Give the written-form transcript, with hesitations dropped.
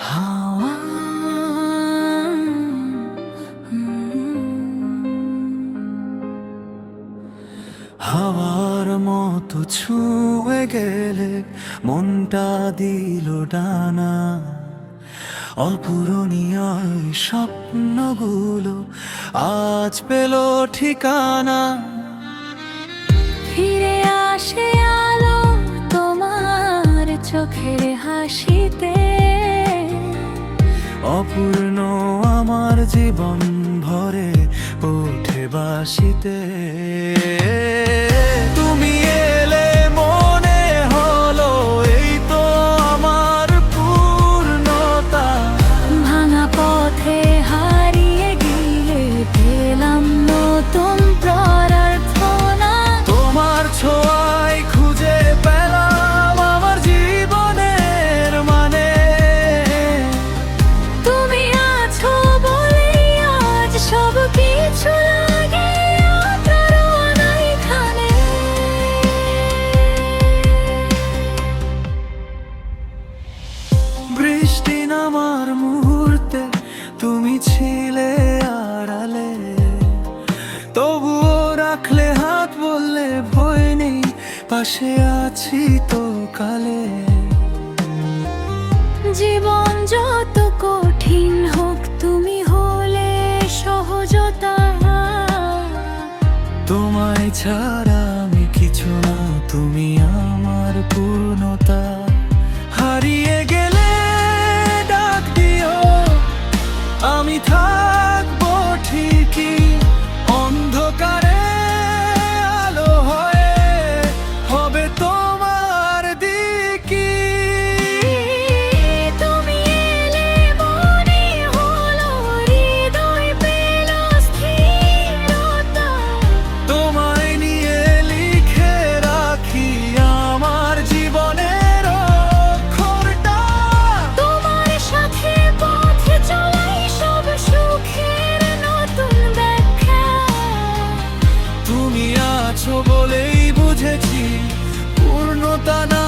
হাওয়া হাওয়ার মতো ছুঁয়ে গেলে মনটা দিল ডানা, অপূরণীয় এই স্বপ্নগুলো আজ পেল ঠিকানা। ফিরে আসে আলো তোমার চোখের হাসিতে, অপূর্ণ আমার জীবন ভরে ওঠে বাসিতে। তুমি এলে মনে হলো এই তো আমার পূর্ণতা। ভাঙা পথে হারিয়ে গিয়ে পেলাম নতুন প্রার্থনা। তোমার ছোঁয়ায় খুঁজে পেলাম আমার জীবনের মানে। তুমি আছো বলেই আজ সব কিছু লাগে অপ্রাণ এখানে। বৃষ্টি নামার মুহূর্তে তুমি ছিলে আড়ালে, তবুও রাখলে হাত, বললে ভয় নেই, পাশে আছি তো কালে। জীবন যত কঠিন হোক তুমি হলে সহজতা। তোমায় ছাড়া আমি কিছু না, তুমি আমার পূর্ণতা। হারিয়ে গেলে ডাক দিও, আমি থাকবো ঠিকই অন্ধকারে আলো হয়ে হবে তোমার দিকি। তুমি এলে মনে হলো হৃদয় পেল স্থিরতা। তোমায় নিয়ে লিখে রাখি আমার জীবনের অক্ষরটা। তোমার সাথে পথে চলাই সব সুখের নতুন ব্যাখ্যা। তুমি আছো বলেই বুঝেছি পূর্ণতা না